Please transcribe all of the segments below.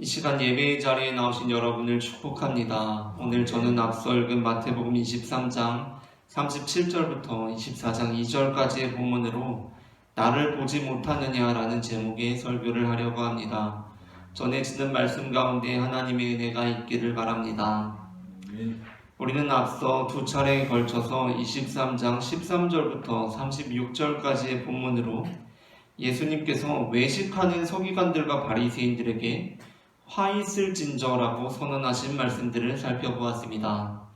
이 시간 예배의 자리에 나오신 여러분을 축복합니다. 오늘 저는 앞서 읽은 마태복음 23장 37절부터 24장 2절까지의 본문으로 나를 보지 못하느냐라는 제목의 설교를 하려고 합니다. 전해지는 말씀 가운데 하나님의 은혜가 있기를 바랍니다. 우리는 앞서 두 차례에 걸쳐서 23장 13절부터 36절까지의 본문으로 예수님께서 외식하는 서기관들과 바리새인들에게 화 있을진저라고 선언하신 말씀들을 살펴보았습니다.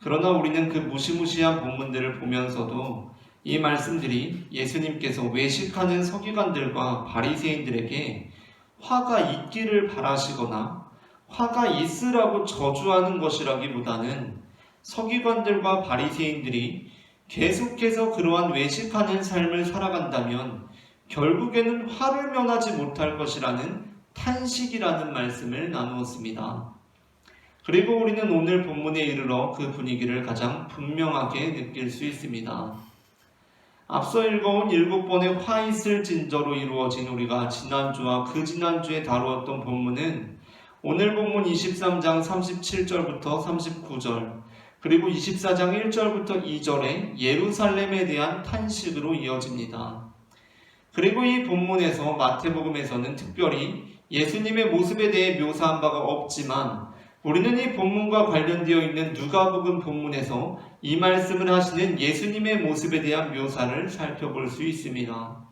그러나 우리는 그 무시무시한 본문들을 보면서도 이 말씀들이 예수님께서 외식하는 서기관들과 바리새인들에게 화가 있기를 바라시거나 화가 있으라고 저주하는 것이라기보다는 서기관들과 바리새인들이 계속해서 그러한 외식하는 삶을 살아간다면 결국에는 화를 면하지 못할 것이라는 탄식이라는 말씀을 나누었습니다. 그리고 우리는 오늘 본문에 이르러 그 분위기를 가장 분명하게 느낄 수 있습니다. 앞서 읽어온 7번의 화 있을 진저로 이루어진 우리가 지난주와 그 지난주에 다루었던 본문은 오늘 본문 23장 37절부터 39절 그리고 24장 1절부터 2절의 예루살렘에 대한 탄식으로 이어집니다. 그리고 이 본문에서 마태복음에서는 특별히 예수님의 모습에 대해 묘사한 바가 없지만 우리는 이 본문과 관련되어 있는 누가복음 본문에서 이 말씀을 하시는 예수님의 모습에 대한 묘사를 살펴볼 수 있습니다.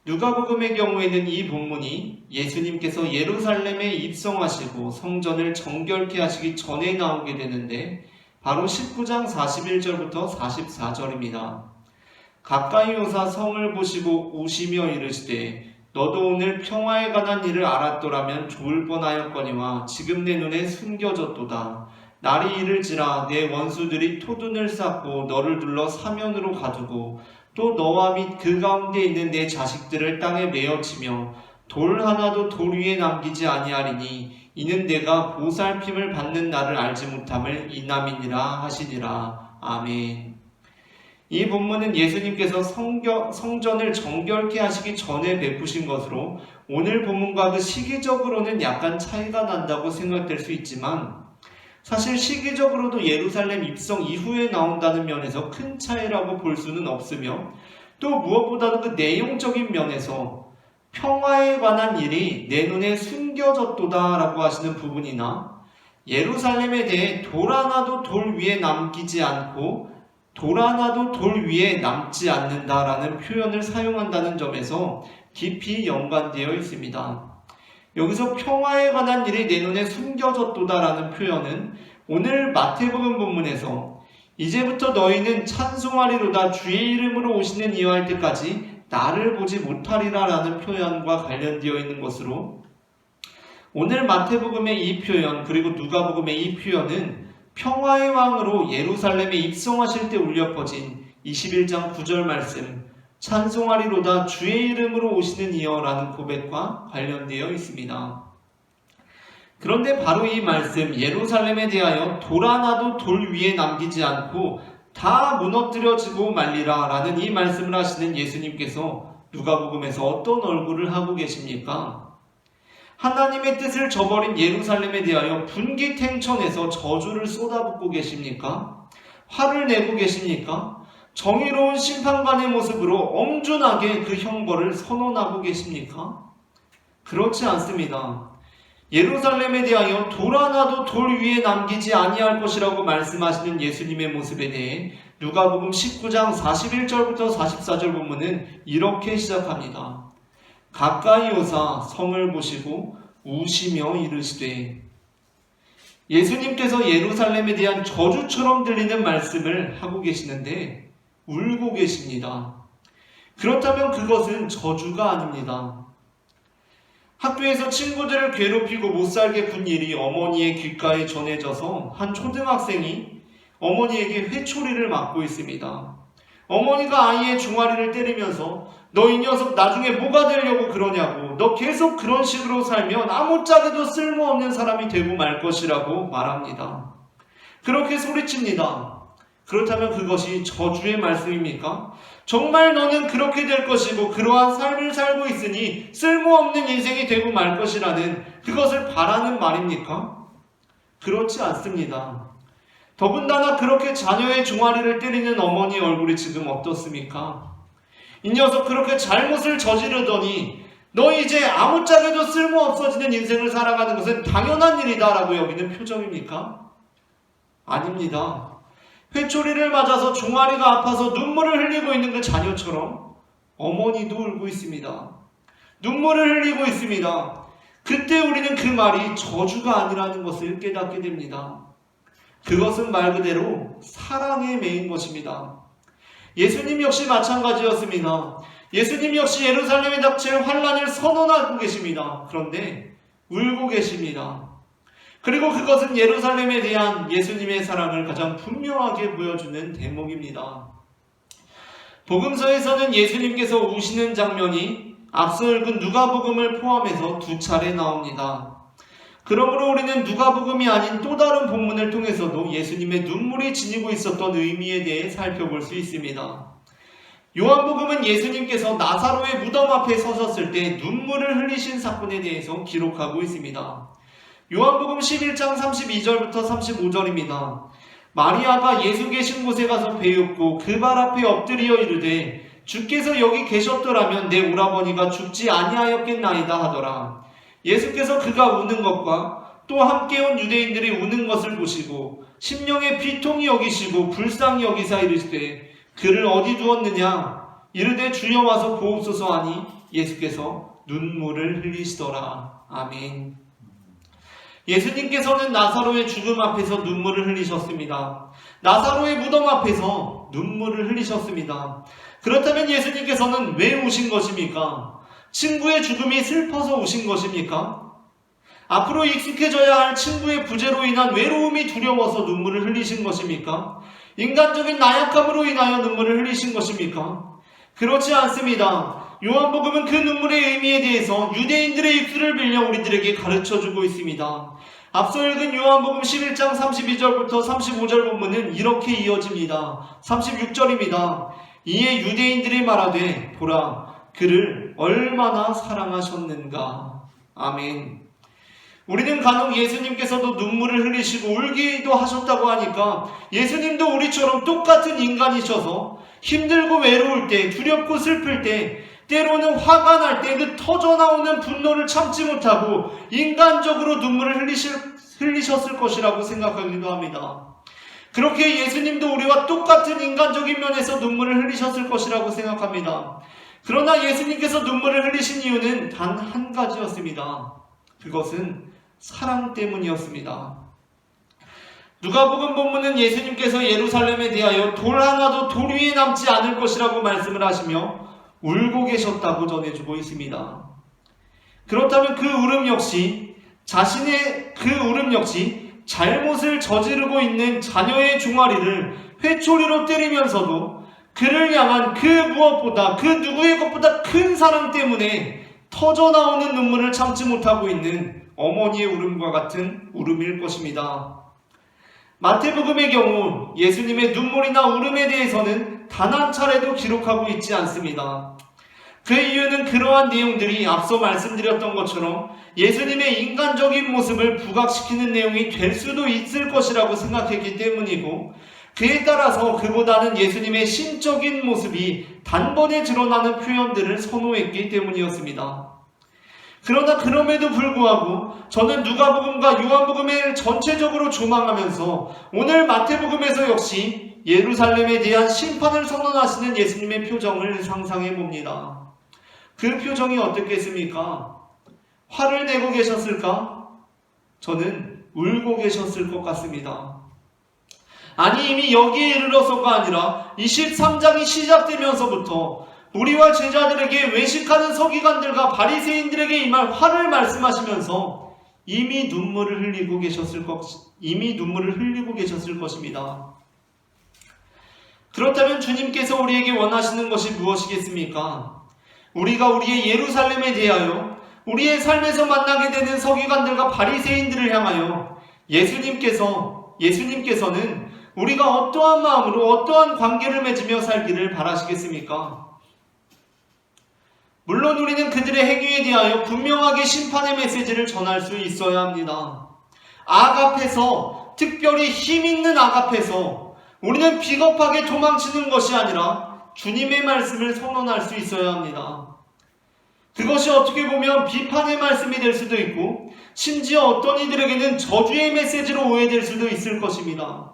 누가복음의 경우에는 이 본문이 예수님께서 예루살렘에 입성하시고 성전을 정결케 하시기 전에 나오게 되는데 바로 19장 41절부터 44절입니다. 가까이 오사 성을 보시고 우시며 이르시되 너도 오늘 평화에 관한 일을 알았더라면 좋을 뻔하였거니와 지금 내 눈에 숨겨졌도다. 날이 이를지라 내 원수들이 토둔을 쌓고 너를 둘러 사면으로 가두고 또 너와 및 그 가운데 있는 내 자식들을 땅에 메어치며 돌 하나도 돌 위에 남기지 아니하리니 이는 내가 보살핌을 받는 날을 알지 못함을 인함이니라 하시니라. 아멘. 이 본문은 예수님께서 성전을 정결케 하시기 전에 베푸신 것으로 오늘 본문과 그 시기적으로는 약간 차이가 난다고 생각될 수 있지만 사실 시기적으로도 예루살렘 입성 이후에 나온다는 면에서 큰 차이라고 볼 수는 없으며 또 무엇보다도 그 내용적인 면에서 평화에 관한 일이 내 눈에 숨겨졌도다 라고 하시는 부분이나 예루살렘에 대해 돌 하나도 돌 위에 남기지 않고 돌 하나도 돌 위에 남지 않는다라는 표현을 사용한다는 점에서 깊이 연관되어 있습니다. 여기서 평화에 관한 일이 내 눈에 숨겨졌도다라는 표현은 오늘 마태복음 본문에서 이제부터 너희는 찬송하리로다 주의 이름으로 오시는 이와 할 때까지 나를 보지 못하리라 라는 표현과 관련되어 있는 것으로 오늘 마태복음의 이 표현 그리고 누가복음의 이 표현은 평화의 왕으로 예루살렘에 입성하실 때 울려 퍼진 21장 9절 말씀 찬송하리로다 주의 이름으로 오시는 이여 라는 고백과 관련되어 있습니다. 그런데 바로 이 말씀 예루살렘에 대하여 돌 하나도 돌 위에 남기지 않고 다 무너뜨려지고 말리라 라는 이 말씀을 하시는 예수님께서 누가복음에서 어떤 얼굴을 하고 계십니까? 하나님의 뜻을 저버린 예루살렘에 대하여 분기탱천에서 저주를 쏟아붓고 계십니까? 화를 내고 계십니까? 정의로운 심판관의 모습으로 엄중하게 그 형벌을 선언하고 계십니까? 그렇지 않습니다. 예루살렘에 대하여 돌 하나도 돌 위에 남기지 아니할 것이라고 말씀하시는 예수님의 모습에 대해 누가복음 19장 41절부터 44절 본문은 이렇게 시작합니다. 가까이 오사 성을 보시고 우시며 이르시되 예수님께서 예루살렘에 대한 저주처럼 들리는 말씀을 하고 계시는데 울고 계십니다. 그렇다면 그것은 저주가 아닙니다. 학교에서 친구들을 괴롭히고 못살게 군 일이 어머니의 귓가에 전해져서 한 초등학생이 어머니에게 회초리를 맞고 있습니다. 어머니가 아이의 종아리를 때리면서 너 이 녀석 나중에 뭐가 되려고 그러냐고 너 계속 그런 식으로 살면 아무짝에도 쓸모없는 사람이 되고 말 것이라고 말합니다. 그렇게 소리칩니다. 그렇다면 그것이 저주의 말씀입니까? 정말 너는 그렇게 될 것이고 그러한 삶을 살고 있으니 쓸모없는 인생이 되고 말 것이라는 그것을 바라는 말입니까? 그렇지 않습니다. 더군다나 그렇게 자녀의 종아리를 때리는 어머니 얼굴이 지금 어떻습니까? 이 녀석 그렇게 잘못을 저지르더니 너 이제 아무짝에도 쓸모없어지는 인생을 살아가는 것은 당연한 일이다 라고 여기는 표정입니까? 아닙니다. 회초리를 맞아서 종아리가 아파서 눈물을 흘리고 있는 그 자녀처럼 어머니도 울고 있습니다. 눈물을 흘리고 있습니다. 그때 우리는 그 말이 저주가 아니라는 것을 깨닫게 됩니다. 그것은 말 그대로 사랑에 매인 것입니다. 예수님 역시 마찬가지였습니다. 예수님 역시 예루살렘에 닥칠 환란을 선언하고 계십니다. 그런데 울고 계십니다. 그리고 그것은 예루살렘에 대한 예수님의 사랑을 가장 분명하게 보여주는 대목입니다. 복음서에서는 예수님께서 우시는 장면이 앞서 읽은 누가복음을 포함해서 2차례 나옵니다. 그러므로 우리는 누가복음이 아닌 또 다른 본문을 통해서도 예수님의 눈물이 지니고 있었던 의미에 대해 살펴볼 수 있습니다. 요한복음은 예수님께서 나사로의 무덤 앞에 서셨을 때 눈물을 흘리신 사건에 대해서 기록하고 있습니다. 요한복음 11장 32절부터 35절입니다. 마리아가 예수 계신 곳에 가서 배웁고 그 발 앞에 엎드려 이르되 주께서 여기 계셨더라면 내 오라버니가 죽지 아니하였겠나이다 하더라. 예수께서 그가 우는 것과 또 함께 온 유대인들이 우는 것을 보시고 심령에 비통히 여기시고 불쌍히 여기사 이르시되 그를 어디 두었느냐 이르되 주여 와서 보옵소서 하니 예수께서 눈물을 흘리시더라. 아멘. 예수님께서는 나사로의 죽음 앞에서 눈물을 흘리셨습니다. 나사로의 무덤 앞에서 눈물을 흘리셨습니다. 그렇다면 예수님께서는 왜 우신 것입니까? 친구의 죽음이 슬퍼서 우신 것입니까? 앞으로 익숙해져야 할 친구의 부재로 인한 외로움이 두려워서 눈물을 흘리신 것입니까? 인간적인 나약함으로 인하여 눈물을 흘리신 것입니까? 그렇지 않습니다. 요한복음은 그 눈물의 의미에 대해서 유대인들의 입술을 빌려 우리들에게 가르쳐주고 있습니다. 앞서 읽은 요한복음 11장 32절부터 35절 본문은 이렇게 이어집니다. 36절입니다. 이에 유대인들이 말하되 보라 그를 얼마나 사랑하셨는가. 아멘. 우리는 간혹 예수님께서도 눈물을 흘리시고 울기도 하셨다고 하니까 예수님도 우리처럼 똑같은 인간이셔서 힘들고 외로울 때, 두렵고 슬플 때, 때로는 화가 날 때 그 터져나오는 분노를 참지 못하고 인간적으로 눈물을 흘리셨을 것이라고 생각하기도 합니다. 그렇게 예수님도 우리와 똑같은 인간적인 면에서 눈물을 흘리셨을 것이라고 생각합니다. 그러나 예수님께서 눈물을 흘리신 이유는 단 한 가지였습니다. 그것은 사랑 때문이었습니다. 누가복음 본문은 예수님께서 예루살렘에 대하여 돌 하나도 돌 위에 남지 않을 것이라고 말씀을 하시며 울고 계셨다고 전해주고 있습니다. 그렇다면 그 울음 역시 잘못을 저지르고 있는 자녀의 종아리를 회초리로 때리면서도 그를 향한 그 무엇보다 그 누구의 것보다 큰 사랑 때문에 터져나오는 눈물을 참지 못하고 있는 어머니의 울음과 같은 울음일 것입니다. 마태복음의 경우 예수님의 눈물이나 울음에 대해서는 단 한 차례도 기록하고 있지 않습니다. 그 이유는 그러한 내용들이 앞서 말씀드렸던 것처럼 예수님의 인간적인 모습을 부각시키는 내용이 될 수도 있을 것이라고 생각했기 때문이고 그에 따라서 그보다는 예수님의 신적인 모습이 단번에 드러나는 표현들을 선호했기 때문이었습니다. 그러나 그럼에도 불구하고 저는 누가복음과 요한복음을 전체적으로 조망하면서 오늘 마태복음에서 역시 예루살렘에 대한 심판을 선언하시는 예수님의 표정을 상상해 봅니다. 그 표정이 어떻겠습니까? 화를 내고 계셨을까? 저는 울고 계셨을 것 같습니다. 아니 이미 여기에 이르러서가 아니라 23장이 시작되면서부터 우리와 제자들에게 외식하는 서기관들과 바리새인들에게 임할 화를 말씀하시면서 이미 눈물을 흘리고 계셨을 것입니다. 그렇다면 주님께서 우리에게 원하시는 것이 무엇이겠습니까? 우리가 우리의 예루살렘에 대하여 우리의 삶에서 만나게 되는 서기관들과 바리새인들을 향하여 예수님께서는 우리가 어떠한 마음으로 어떠한 관계를 맺으며 살기를 바라시겠습니까? 물론 우리는 그들의 행위에 대하여 분명하게 심판의 메시지를 전할 수 있어야 합니다. 악 앞에서, 특별히 힘있는 악 앞에서 우리는 비겁하게 도망치는 것이 아니라 주님의 말씀을 선언할 수 있어야 합니다. 그것이 어떻게 보면 비판의 말씀이 될 수도 있고 심지어 어떤 이들에게는 저주의 메시지로 오해될 수도 있을 것입니다.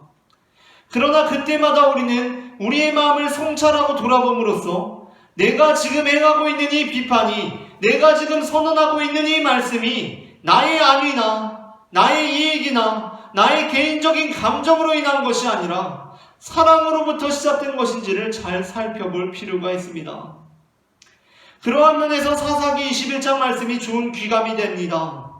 그러나 그때마다 우리는 우리의 마음을 성찰하고 돌아봄으로써 내가 지금 행하고 있는 이 비판이, 내가 지금 선언하고 있는 이 말씀이 나의 안위나 나의 이익이나 나의 개인적인 감정으로 인한 것이 아니라 사랑으로부터 시작된 것인지를 잘 살펴볼 필요가 있습니다. 그러한 면에서 사사기 21장 말씀이 좋은 귀감이 됩니다.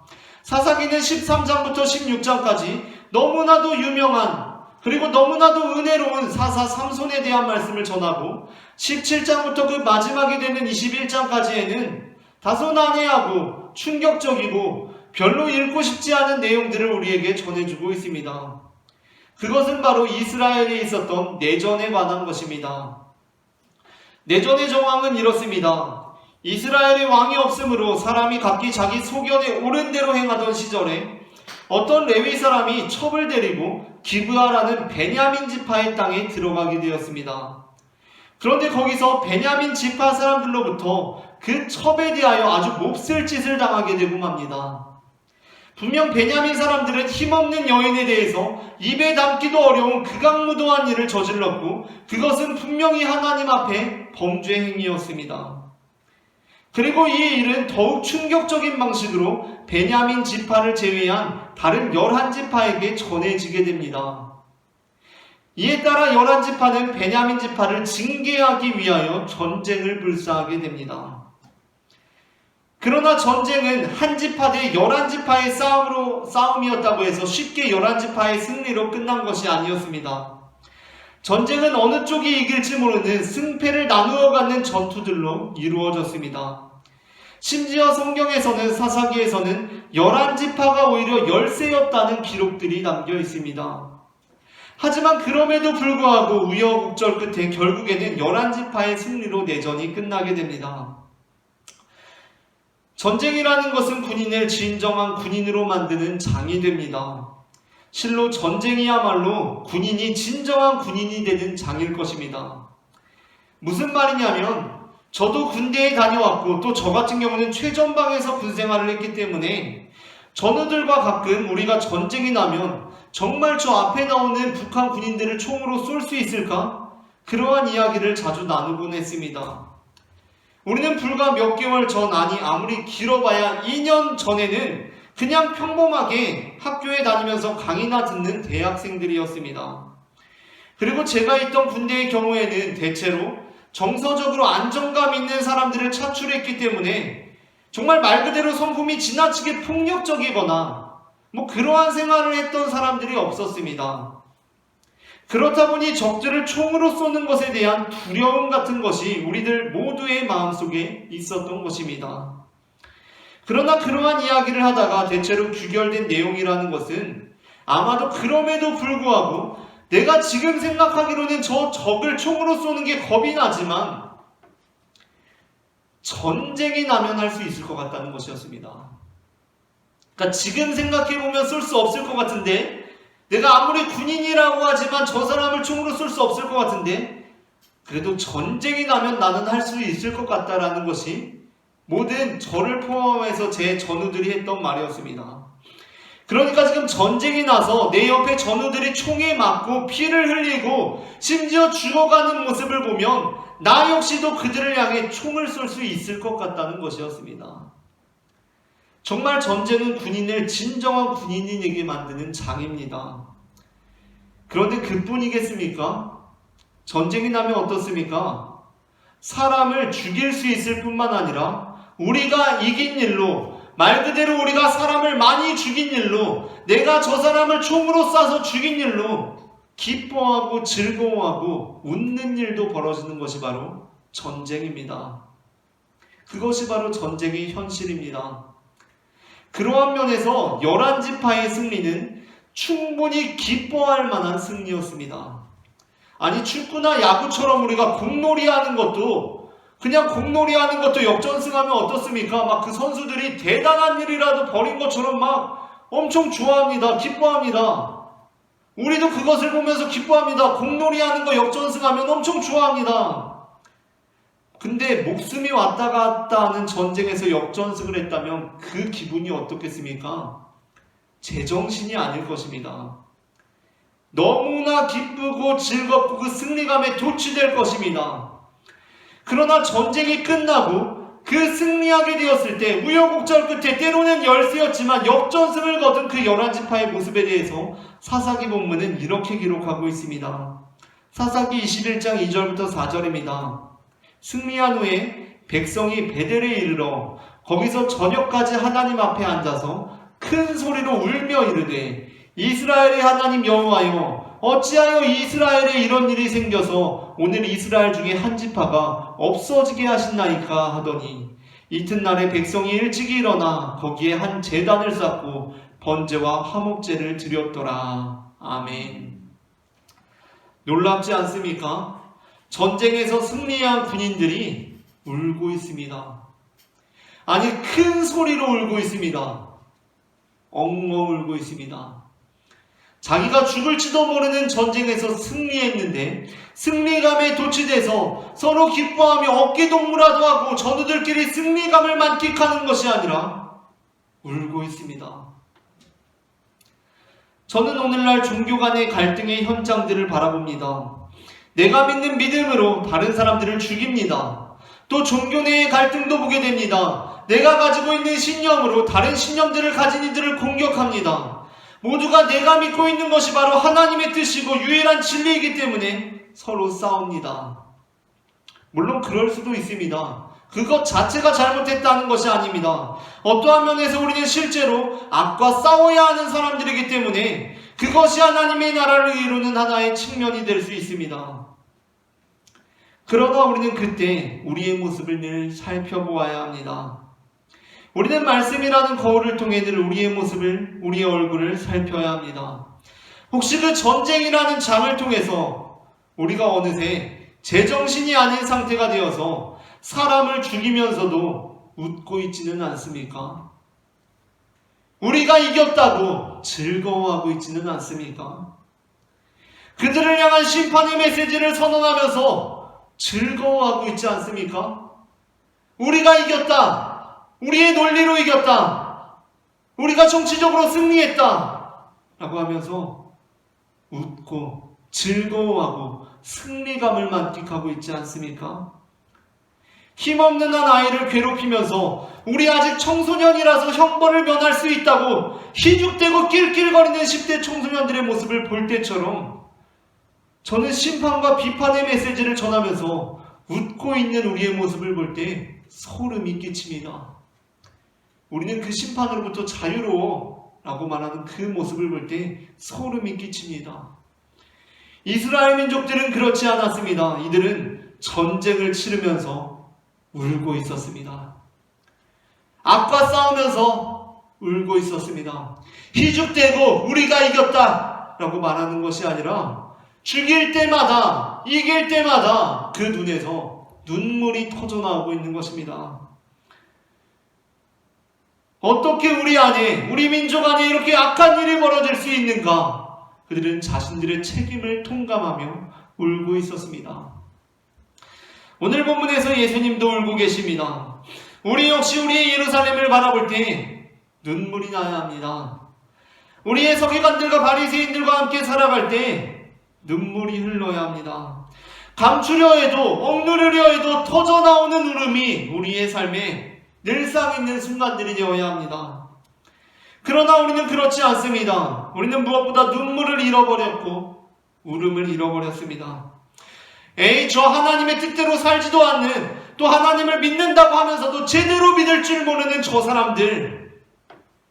사사기는 13장부터 16장까지 너무나도 유명한 그리고 너무나도 은혜로운 사사 삼손에 대한 말씀을 전하고 17장부터 그 마지막이 되는 21장까지에는 다소 난해하고 충격적이고 별로 읽고 싶지 않은 내용들을 우리에게 전해주고 있습니다. 그것은 바로 이스라엘에 있었던 내전에 관한 것입니다. 내전의 정황은 이렇습니다. 이스라엘의 왕이 없으므로 사람이 각기 자기 소견에 옳은 대로 행하던 시절에 어떤 레위 사람이 첩을 데리고 기브아라는 베냐민 지파의 땅에 들어가게 되었습니다. 그런데 거기서 베냐민 지파 사람들로부터 그 첩에 대하여 아주 몹쓸 짓을 당하게 되고 맙니다. 분명 베냐민 사람들은 힘없는 여인에 대해서 입에 담기도 어려운 극악무도한 일을 저질렀고 그것은 분명히 하나님 앞에 범죄 행위였습니다. 그리고 이 일은 더욱 충격적인 방식으로 베냐민 지파를 제외한 다른 11지파에게 전해지게 됩니다. 이에 따라 11지파는 베냐민 지파를 징계하기 위하여 전쟁을 불사하게 됩니다. 그러나 전쟁은 한 지파 대 11지파의 싸움이었다고 해서 쉽게 11지파의 승리로 끝난 것이 아니었습니다. 전쟁은 어느 쪽이 이길지 모르는 승패를 나누어 갖는 전투들로 이루어졌습니다. 심지어 성경에서는 사사기에서는 11지파가 오히려 열세였다는 기록들이 담겨 있습니다. 하지만 그럼에도 불구하고 우여곡절 끝에 결국에는 11지파의 승리로 내전이 끝나게 됩니다. 전쟁이라는 것은 군인을 진정한 군인으로 만드는 장이 됩니다. 실로 전쟁이야말로 군인이 진정한 군인이 되는 장일 것입니다. 무슨 말이냐면 저도 군대에 다녀왔고 또 저 같은 경우는 최전방에서 군생활을 했기 때문에 전우들과 가끔 우리가 전쟁이 나면 정말 저 앞에 나오는 북한 군인들을 총으로 쏠 수 있을까? 그러한 이야기를 자주 나누곤 했습니다. 우리는 불과 몇 개월 전, 아니 아무리 길어봐야 2년 전에는 그냥 평범하게 학교에 다니면서 강의나 듣는 대학생들이었습니다. 그리고 제가 있던 군대의 경우에는 대체로 정서적으로 안정감 있는 사람들을 차출했기 때문에 정말 말 그대로 성품이 지나치게 폭력적이거나 그러한 생활을 했던 사람들이 없었습니다. 그렇다 보니 적들을 총으로 쏘는 것에 대한 두려움 같은 것이 우리들 모두의 마음속에 있었던 것입니다. 그러나 그러한 이야기를 하다가 대체로 규결된 내용이라는 것은 아마도 그럼에도 불구하고 내가 지금 생각하기로는 저 적을 총으로 쏘는 게 겁이 나지만 전쟁이 나면 할 수 있을 것 같다는 것이었습니다. 그러니까 지금 생각해보면 쏠 수 없을 것 같은데, 내가 아무리 군인이라고 하지만 저 사람을 총으로 쏠 수 없을 것 같은데 그래도 전쟁이 나면 나는 할 수 있을 것 같다라는 것이 모든 저를 포함해서 제 전우들이 했던 말이었습니다. 그러니까 지금 전쟁이 나서 내 옆에 전우들이 총에 맞고 피를 흘리고 심지어 죽어가는 모습을 보면 나 역시도 그들을 향해 총을 쏠 수 있을 것 같다는 것이었습니다. 정말 전쟁은 군인을 진정한 군인에게 만드는 장입니다. 그런데 그뿐이겠습니까? 전쟁이 나면 어떻습니까? 사람을 죽일 수 있을 뿐만 아니라 우리가 이긴 일로, 말 그대로 우리가 사람을 많이 죽인 일로, 내가 저 사람을 총으로 쏴서 죽인 일로 기뻐하고 즐거워하고 웃는 일도 벌어지는 것이 바로 전쟁입니다. 그것이 바로 전쟁의 현실입니다. 그러한 면에서 11지파의 승리는 충분히 기뻐할 만한 승리였습니다. 아니, 축구나 야구처럼 우리가 공놀이 하는 것도, 그냥 공놀이 하는 것도 역전승하면 어떻습니까? 막 그 선수들이 대단한 일이라도 벌인 것처럼 막 엄청 좋아합니다. 기뻐합니다. 우리도 그것을 보면서 기뻐합니다. 공놀이 하는 거 역전승하면 엄청 좋아합니다. 근데 목숨이 왔다 갔다 하는 전쟁에서 역전승을 했다면 그 기분이 어떻겠습니까? 제정신이 아닐 것입니다. 너무나 기쁘고 즐겁고 그 승리감에 도취될 것입니다. 그러나 전쟁이 끝나고 그 승리하게 되었을 때 우여곡절 끝에 때로는 열세였지만 역전승을 거둔 그 11지파의 모습에 대해서 사사기 본문은 이렇게 기록하고 있습니다. 사사기 21장 2절부터 4절입니다. 승리한 후에 백성이 베델에 이르러 거기서 저녁까지 하나님 앞에 앉아서 큰 소리로 울며 이르되 이스라엘의 하나님 여호와여, 어찌하여 이스라엘에 이런 일이 생겨서 오늘 이스라엘 중에 한 지파가 없어지게 하신나이까 하더니 이튿날에 백성이 일찍이 일어나 거기에 한 제단을 쌓고 번제와 화목제를 드렸더라. 아멘. 놀랍지 않습니까? 전쟁에서 승리한 군인들이 울고 있습니다. 아니, 큰 소리로 울고 있습니다. 엉엉 울고 있습니다. 자기가 죽을지도 모르는 전쟁에서 승리했는데 승리감에 도취돼서 서로 기뻐하며 어깨동무라도 하고 전우들끼리 승리감을 만끽하는 것이 아니라 울고 있습니다. 저는 오늘날 종교 간의 갈등의 현장들을 바라봅니다. 내가 믿는 믿음으로 다른 사람들을 죽입니다. 또 종교 내의 갈등도 보게 됩니다. 내가 가지고 있는 신념으로 다른 신념들을 가진 이들을 공격합니다. 모두가 내가 믿고 있는 것이 바로 하나님의 뜻이고 유일한 진리이기 때문에 서로 싸웁니다. 물론 그럴 수도 있습니다. 그것 자체가 잘못했다는 것이 아닙니다. 어떠한 면에서 우리는 실제로 악과 싸워야 하는 사람들이기 때문에 그것이 하나님의 나라를 이루는 하나의 측면이 될 수 있습니다. 그러나 우리는 그때 우리의 모습을 늘 살펴보아야 합니다. 우리는 말씀이라는 거울을 통해 늘 우리의 모습을, 우리의 얼굴을 살펴야 합니다. 혹시 그 전쟁이라는 장을 통해서 우리가 어느새 제정신이 아닌 상태가 되어서 사람을 죽이면서도 웃고 있지는 않습니까? 우리가 이겼다고 즐거워하고 있지는 않습니까? 그들을 향한 심판의 메시지를 선언하면서 즐거워하고 있지 않습니까? 우리가 이겼다. 우리의 논리로 이겼다. 우리가 정치적으로 승리했다. 라고 하면서 웃고 즐거워하고 승리감을 만끽하고 있지 않습니까? 힘없는 한 아이를 괴롭히면서 우리 아직 청소년이라서 형벌을 면할 수 있다고 희죽대고 낄낄거리는 10대 청소년들의 모습을 볼 때처럼 저는 심판과 비판의 메시지를 전하면서 웃고 있는 우리의 모습을 볼 때 소름이 끼칩니다. 우리는 그 심판으로부터 자유로워 라고 말하는 그 모습을 볼 때 소름이 끼칩니다. 이스라엘 민족들은 그렇지 않았습니다. 이들은 전쟁을 치르면서 울고 있었습니다. 악과 싸우면서 울고 있었습니다. 희죽대고 우리가 이겼다 라고 말하는 것이 아니라 죽일 때마다, 이길 때마다 그 눈에서 눈물이 터져나오고 있는 것입니다. 어떻게 우리 안에, 우리 민족 안에 이렇게 악한 일이 벌어질 수 있는가? 그들은 자신들의 책임을 통감하며 울고 있었습니다. 오늘 본문에서 예수님도 울고 계십니다. 우리 역시 우리의 예루살렘을 바라볼 때 눈물이 나야 합니다. 우리의 서기관들과 바리새인들과 함께 살아갈 때 눈물이 흘러야 합니다. 감추려 해도, 억누르려 해도 터져나오는 울음이 우리의 삶에 늘상 있는 순간들이 되어야 합니다. 그러나 우리는 그렇지 않습니다. 우리는 무엇보다 눈물을 잃어버렸고 울음을 잃어버렸습니다. 저 하나님의 뜻대로 살지도 않는, 또 하나님을 믿는다고 하면서도 제대로 믿을 줄 모르는 저 사람들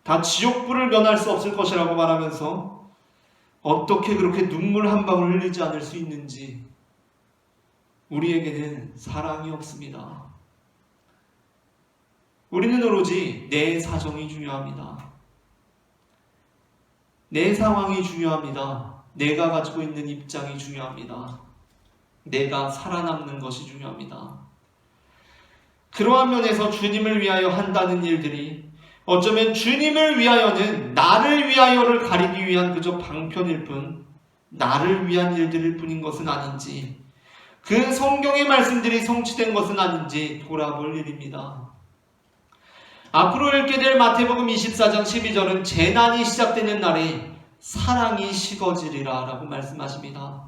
다 지옥불을 면할 수 없을 것이라고 말하면서 어떻게 그렇게 눈물 한 방울 흘리지 않을 수 있는지, 우리에게는 사랑이 없습니다. 우리는 오로지 내 사정이 중요합니다. 내 상황이 중요합니다. 내가 가지고 있는 입장이 중요합니다. 내가 살아남는 것이 중요합니다. 그러한 면에서 주님을 위하여 한다는 일들이 어쩌면 주님을 위하여는 나를 위하여를 가리기 위한 그저 방편일 뿐 나를 위한 일들일 뿐인 것은 아닌지, 그 성경의 말씀들이 성취된 것은 아닌지 돌아볼 일입니다. 앞으로 읽게 될 마태복음 24장 12절은 재난이 시작되는 날에 사랑이 식어지리라 라고 말씀하십니다.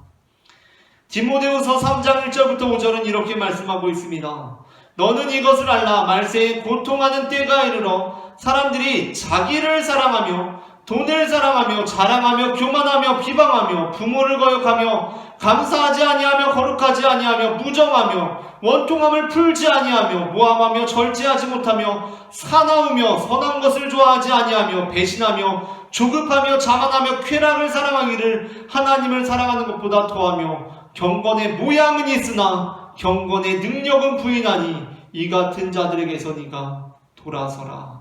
디모데후서 3장 1절부터 5절은 이렇게 말씀하고 있습니다. 너는 이것을 알라. 말세에 고통하는 때가 이르러 사람들이 자기를 사랑하며 돈을 사랑하며 자랑하며 교만하며 비방하며 부모를 거역하며 감사하지 아니하며 거룩하지 아니하며 무정하며 원통함을 풀지 아니하며 모함하며 절제하지 못하며 사나우며 선한 것을 좋아하지 아니하며 배신하며 조급하며 자만하며 쾌락을 사랑하기를 하나님을 사랑하는 것보다 더하며 경건의 모양은 있으나 경건의 능력은 부인하니 이 같은 자들에게서 네가 돌아서라.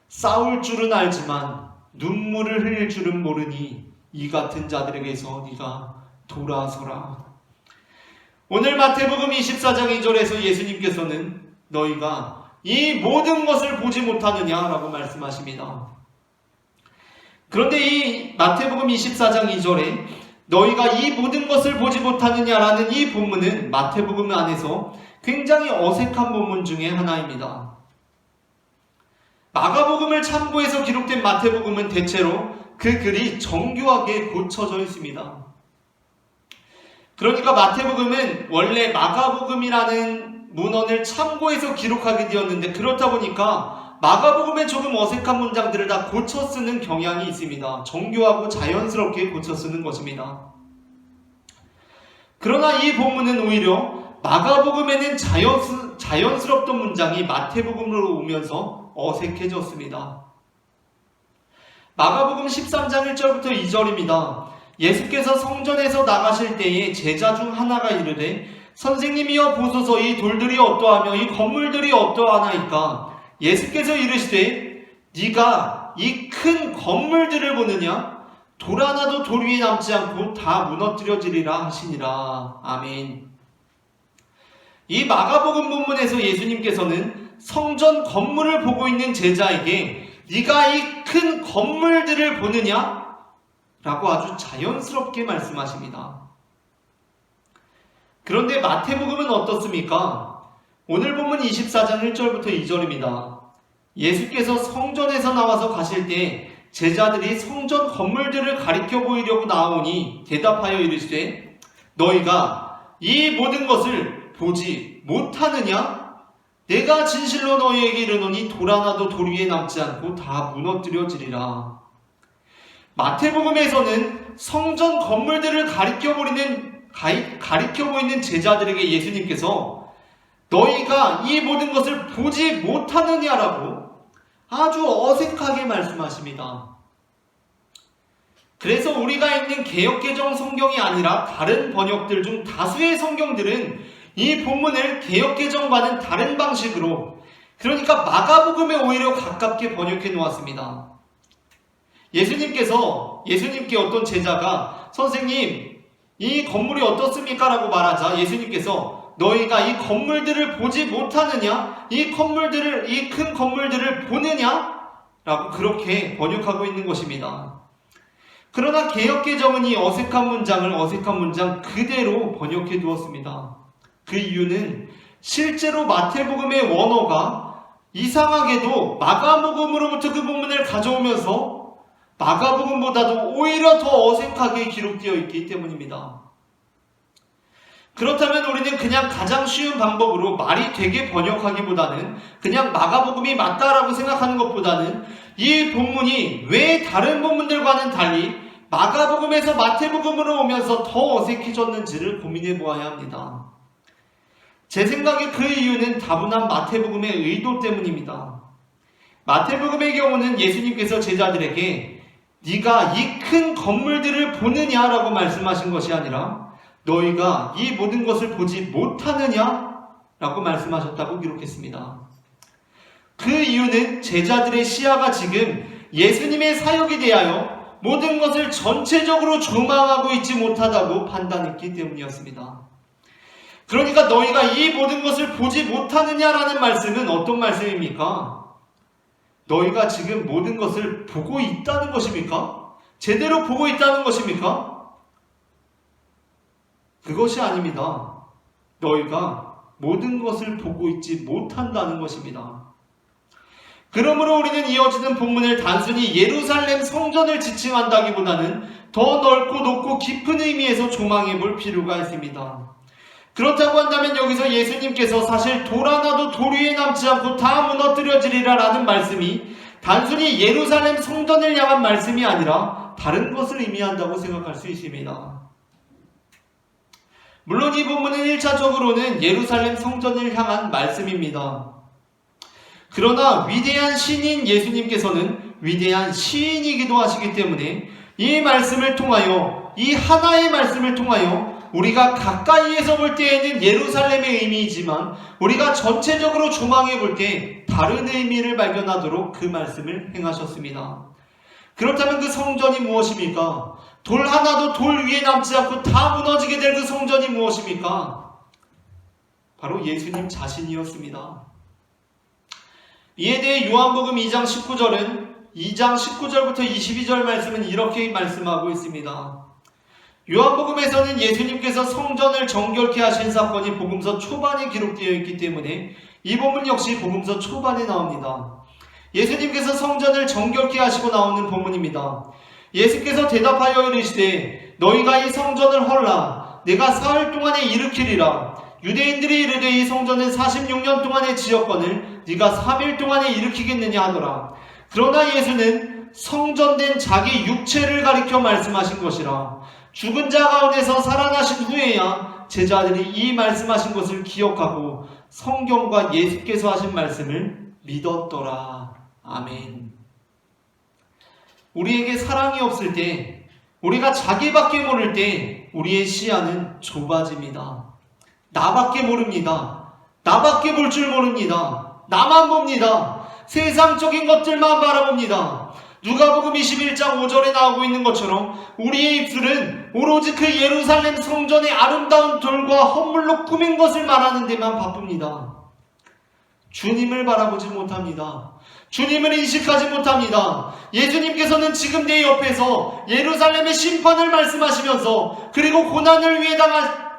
싸울 줄은 알지만 눈물을 흘릴 줄은 모르니 이 같은 자들에게서 네가 돌아서라. 오늘 마태복음 24장 2절에서 예수님께서는 너희가 이 모든 것을 보지 못하느냐라고 말씀하십니다. 그런데 이 마태복음 24장 2절에 너희가 이 모든 것을 보지 못하느냐라는 이 본문은 마태복음 안에서 굉장히 어색한 본문 중에 하나입니다. 마가복음을 참고해서 기록된 마태복음은 대체로 그 글이 정교하게 고쳐져 있습니다. 그러니까 마태복음은 원래 마가복음이라는 문헌을 참고해서 기록하게 되었는데, 그렇다 보니까 마가복음에 조금 어색한 문장들을 다 고쳐 쓰는 경향이 있습니다. 정교하고 자연스럽게 고쳐 쓰는 것입니다. 그러나 이 본문은 오히려 마가복음에는 자연스럽던 문장이 마태복음으로 오면서 어색해졌습니다. 마가복음 13장 1절부터 2절입니다. 예수께서 성전에서 나가실 때에 제자 중 하나가 이르되 선생님이여 보소서 이 돌들이 어떠하며 이 건물들이 어떠하나이까. 예수께서 이르시되 네가 이 큰 건물들을 보느냐? 돌 하나도 돌 위에 남지 않고 다 무너뜨려지리라 하시니라. 아멘. 이 마가복음 본문에서 예수님께서는 성전 건물을 보고 있는 제자에게 네가 이 큰 건물들을 보느냐? 라고 아주 자연스럽게 말씀하십니다. 그런데 마태복음은 어떻습니까? 오늘 본문 24장 1절부터 2절입니다. 예수께서 성전에서 나와서 가실 때 제자들이 성전 건물들을 가리켜 보이려고 나오니 대답하여 이르시되 너희가 이 모든 것을 보지 못하느냐? 내가 진실로 너희에게 이르노니 돌 하나도 돌 위에 남지 않고 다 무너뜨려지리라. 마태복음에서는 성전 건물들을 가리켜 보이는 제자들에게 예수님께서 너희가 이 모든 것을 보지 못하느냐라고 아주 어색하게 말씀하십니다. 그래서 우리가 읽는 개역개정 성경이 아니라 다른 번역들 중 다수의 성경들은 이 본문을 개역개정과는 다른 방식으로, 그러니까 마가복음에 오히려 가깝게 번역해 놓았습니다. 예수님께 어떤 제자가 선생님 이 건물이 어떻습니까? 라고 말하자 예수님께서 너희가 이 건물들을 보지 못하느냐? 이 큰 건물들을 보느냐? 라고 그렇게 번역하고 있는 것입니다. 그러나 개역개정은 이 어색한 문장 그대로 번역해 두었습니다. 그 이유는 실제로 마태복음의 원어가 이상하게도 마가복음으로부터 그 본문을 가져오면서 마가복음보다도 오히려 더 어색하게 기록되어 있기 때문입니다. 그렇다면 우리는 그냥 가장 쉬운 방법으로 말이 되게 번역하기보다는 그냥 마가복음이 맞다라고 생각하는 것보다는 이 본문이 왜 다른 본문들과는 달리 마가복음에서 마태복음으로 오면서 더 어색해졌는지를 고민해 보아야 합니다. 제 생각에 그 이유는 다분한 마태복음의 의도 때문입니다. 마태복음의 경우는 예수님께서 제자들에게 네가 이 큰 건물들을 보느냐라고 말씀하신 것이 아니라 너희가 이 모든 것을 보지 못하느냐라고 말씀하셨다고 기록했습니다. 그 이유는 제자들의 시야가 지금 예수님의 사역에 대하여 모든 것을 전체적으로 조망하고 있지 못하다고 판단했기 때문이었습니다. 그러니까 너희가 이 모든 것을 보지 못하느냐라는 말씀은 어떤 말씀입니까? 너희가 지금 모든 것을 보고 있다는 것입니까? 제대로 보고 있다는 것입니까? 그것이 아닙니다. 너희가 모든 것을 보고 있지 못한다는 것입니다. 그러므로 우리는 이어지는 본문을 단순히 예루살렘 성전을 지칭한다기보다는 더 넓고 높고 깊은 의미에서 조망해 볼 필요가 있습니다. 그렇다고 한다면 여기서 예수님께서 사실 돌 하나도 돌 위에 남지 않고 다 무너뜨려지리라 라는 말씀이 단순히 예루살렘 성전을 향한 말씀이 아니라 다른 것을 의미한다고 생각할 수 있습니다. 물론 이 본문은 1차적으로는 예루살렘 성전을 향한 말씀입니다. 그러나 위대한 신인 예수님께서는 위대한 시인이기도 하시기 때문에 이 말씀을 통하여, 이 하나의 말씀을 통하여 우리가 가까이에서 볼 때에는 예루살렘의 의미이지만 우리가 전체적으로 조망해 볼 때 다른 의미를 발견하도록 그 말씀을 행하셨습니다. 그렇다면 그 성전이 무엇입니까? 돌 하나도 돌 위에 남지 않고 다 무너지게 될 그 성전이 무엇입니까? 바로 예수님 자신이었습니다. 이에 대해 요한복음 2장 19절은 2장 19절부터 22절 말씀은 이렇게 말씀하고 있습니다. 요한복음에서는 예수님께서 성전을 정결케 하신 사건이 복음서 초반에 기록되어 있기 때문에 이 본문 역시 복음서 초반에 나옵니다. 예수님께서 성전을 정결케 하시고 나오는 본문입니다. 예수께서 대답하여 이르시되 너희가 이 성전을 헐라 내가 사흘 동안에 일으키리라. 유대인들이 이르되 이 성전은 46년 동안의 지었거늘 네가 3일 동안에 일으키겠느냐 하더라. 그러나 예수는 성전된 자기 육체를 가리켜 말씀하신 것이라. 죽은 자 가운데서 살아나신 후에야 제자들이 이 말씀하신 것을 기억하고 성경과 예수께서 하신 말씀을 믿었더라. 아멘. 우리에게 사랑이 없을 때, 우리가 자기밖에 모를 때 우리의 시야는 좁아집니다. 나밖에 모릅니다. 나밖에 볼 줄 모릅니다. 나만 봅니다. 세상적인 것들만 바라봅니다. 누가복음 21장 5절에 나오고 있는 것처럼 우리의 입술은 오로지 그 예루살렘 성전의 아름다운 돌과 헌물로 꾸민 것을 말하는 데만 바쁩니다. 주님을 바라보지 못합니다. 주님을 인식하지 못합니다. 예수님께서는 지금 내 옆에서 예루살렘의 심판을 말씀하시면서 그리고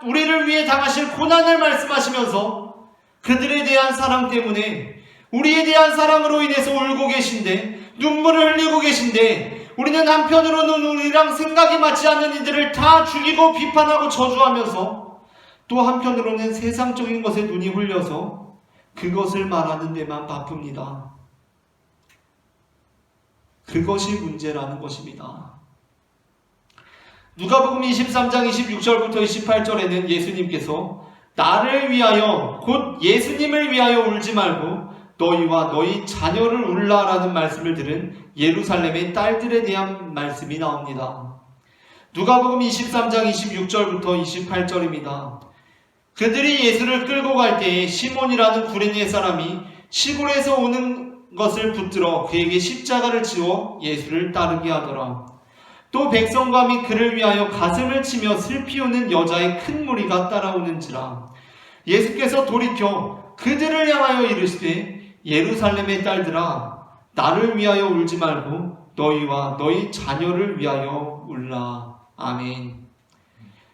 우리를 위해 당하실 고난을 말씀하시면서 그들에 대한 사랑 때문에 우리에 대한 사랑으로 인해서 울고 계신데 눈물을 흘리고 계신데 우리는 한편으로는 우리랑 생각이 맞지 않는 이들을 다 죽이고 비판하고 저주하면서 또 한편으로는 세상적인 것에 눈이 홀려서 그것을 말하는 데만 바쁩니다. 그것이 문제라는 것입니다. 누가복음 23장 26절부터 28절에는 예수님께서 나를 위하여 곧 예수님을 위하여 울지 말고 너희와 너희 자녀를 울라라는 말씀을 들은 예루살렘의 딸들에 대한 말씀이 나옵니다. 누가복음 23장 26절부터 28절입니다. 그들이 예수를 끌고 갈 때에 시몬이라는 구레네 사람이 시골에서 오는 것을 붙들어 그에게 십자가를 지워 예수를 따르게 하더라. 또 백성과 및 그를 위하여 가슴을 치며 슬피 우는 여자의 큰 무리가 따라오는지라. 예수께서 돌이켜 그들을 향하여 이르시되 예루살렘의 딸들아 나를 위하여 울지 말고 너희와 너희 자녀를 위하여 울라. 아멘.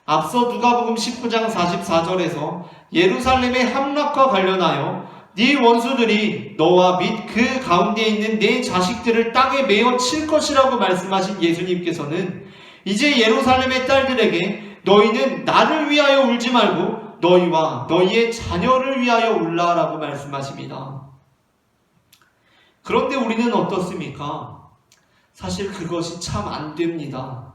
앞서 누가복음 19장 44절에서 예루살렘의 함락과 관련하여 네 원수들이 너와 및 그 가운데 있는 네 자식들을 땅에 메어 칠 것이라고 말씀하신 예수님께서는 이제 예루살렘의 딸들에게 너희는 나를 위하여 울지 말고 너희와 너희의 자녀를 위하여 울라라고 말씀하십니다. 그런데 우리는 어떻습니까? 사실 그것이 참 안 됩니다.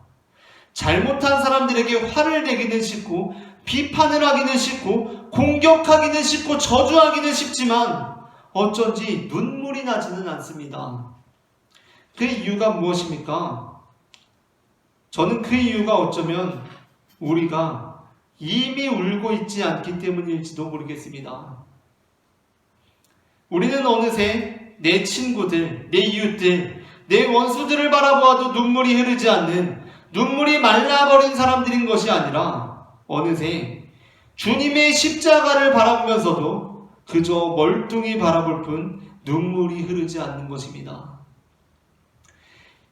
잘못한 사람들에게 화를 내기는 쉽고 비판을 하기는 쉽고 공격하기는 쉽고 저주하기는 쉽지만 어쩐지 눈물이 나지는 않습니다. 그 이유가 무엇입니까? 저는 그 이유가 어쩌면 우리가 이미 울고 있지 않기 때문일지도 모르겠습니다. 우리는 어느새 내 친구들, 내 이웃들, 내 원수들을 바라보아도 눈물이 흐르지 않는, 눈물이 말라버린 사람들인 것이 아니라 어느새 주님의 십자가를 바라보면서도 그저 멀뚱히 바라볼 뿐 눈물이 흐르지 않는 것입니다.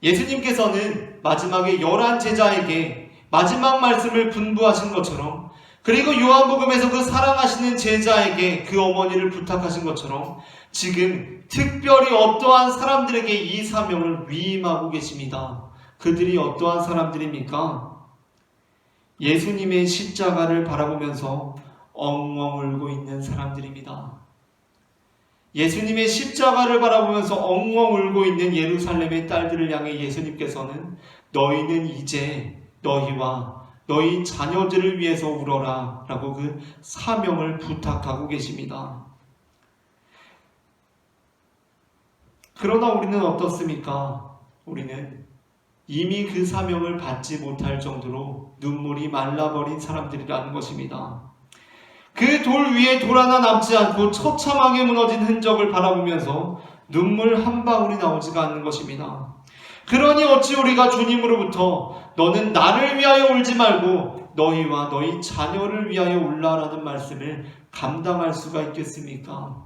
예수님께서는 마지막에 11 제자에게 마지막 말씀을 분부하신 것처럼, 그리고 요한복음에서 그 사랑하시는 제자에게 그 어머니를 부탁하신 것처럼 지금 특별히 어떠한 사람들에게 이 사명을 위임하고 계십니다. 그들이 어떠한 사람들입니까? 예수님의 십자가를 바라보면서 엉엉 울고 있는 사람들입니다. 예수님의 십자가를 바라보면서 엉엉 울고 있는 예루살렘의 딸들을 향해 예수님께서는 너희는 이제 너희와 너희 자녀들을 위해서 울어라 라고 그 사명을 부탁하고 계십니다. 그러나 우리는 어떻습니까? 우리는 이미 그 사명을 받지 못할 정도로 눈물이 말라버린 사람들이라는 것입니다. 그 돌 위에 돌 하나 남지 않고 처참하게 무너진 흔적을 바라보면서 눈물 한 방울이 나오지가 않는 것입니다. 그러니 어찌 우리가 주님으로부터 너는 나를 위하여 울지 말고 너희와 너희 자녀를 위하여 울라라는 말씀을 감당할 수가 있겠습니까?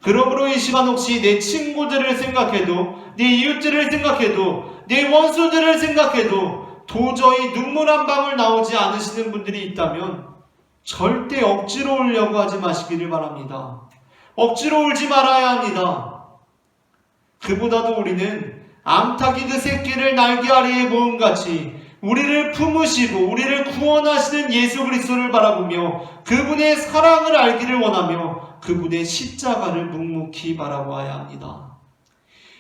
그러므로 이 시간 혹시 내 친구들을 생각해도, 내 이웃들을 생각해도, 내 원수들을 생각해도 도저히 눈물 한 방울 나오지 않으시는 분들이 있다면 절대 억지로 울려고 하지 마시기를 바랍니다. 억지로 울지 말아야 합니다. 그보다도 우리는 암탉이 그 새끼를 날개 아래에 모음같이 우리를 품으시고 우리를 구원하시는 예수 그리스도를 바라보며 그분의 사랑을 알기를 원하며 그분의 십자가를 묵묵히 바라보아야 합니다.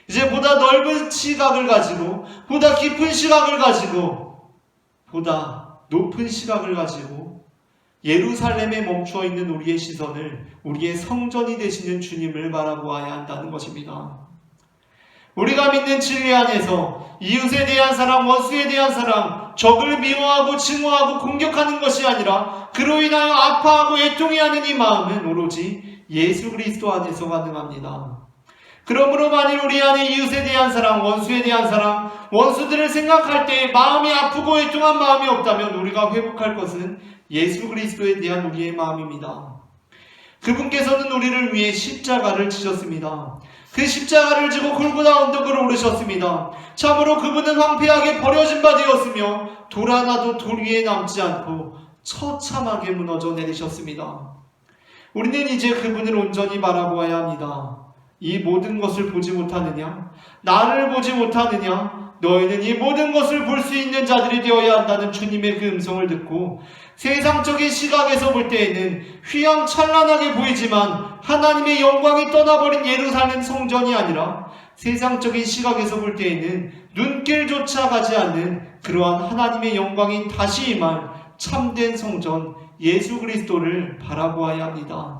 이제 보다 넓은 시각을 가지고, 보다 깊은 시각을 가지고, 보다 높은 시각을 가지고 예루살렘에 멈추어 있는 우리의 시선을 우리의 성전이 되시는 주님을 바라보아야 한다는 것입니다. 우리가 믿는 진리 안에서 이웃에 대한 사랑, 원수에 대한 사랑, 적을 미워하고 증오하고 공격하는 것이 아니라 그로 인하여 아파하고 애통해하는 이 마음은 오로지 예수 그리스도 안에서 가능합니다. 그러므로 만일 우리 안에 이웃에 대한 사랑, 원수에 대한 사랑, 원수들을 생각할 때 마음이 아프고 애통한 마음이 없다면 우리가 회복할 것은 예수 그리스도에 대한 우리의 마음입니다. 그분께서는 우리를 위해 십자가를 지셨습니다. 그 십자가를 지고 골고다 언덕으로 오르셨습니다. 참으로 그분은 황폐하게 버려진 바 되었으며 돌 하나도 돌 위에 남지 않고 처참하게 무너져 내리셨습니다. 우리는 이제 그분을 온전히 바라보아야 합니다. 이 모든 것을 보지 못하느냐? 나를 보지 못하느냐? 너희는 이 모든 것을 볼 수 있는 자들이 되어야 한다는 주님의 그 음성을 듣고 세상적인 시각에서 볼 때에는 휘황찬란하게 보이지만 하나님의 영광이 떠나버린 예루살렘 성전이 아니라 세상적인 시각에서 볼 때에는 눈길조차 가지 않는 그러한 하나님의 영광이 다시 임할 참된 성전 예수 그리스도를 바라보아야 합니다.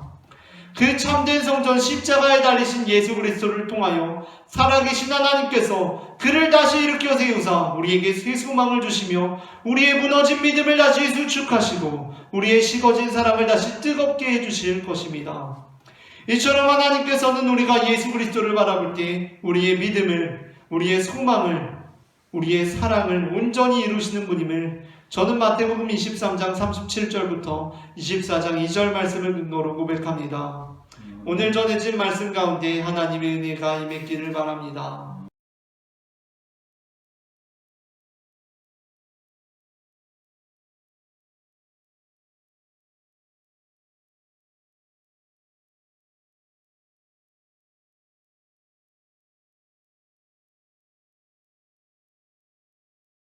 그 참된 성전 십자가에 달리신 예수 그리스도를 통하여 살아계신 하나님께서 그를 다시 일으켜 세우사 우리에게 새 소망을 주시며 우리의 무너진 믿음을 다시 수축하시고 우리의 식어진 사랑을 다시 뜨겁게 해주실 것입니다. 이처럼 하나님께서는 우리가 예수 그리스도를 바라볼 때 우리의 믿음을, 우리의 소망을, 우리의 사랑을 온전히 이루시는 분임을 저는 마태복음 23장 37절부터 24장 2절 말씀을 근거로 고백합니다. 오늘 전해진 말씀 가운데 하나님의 은혜가 임했기를 바랍니다.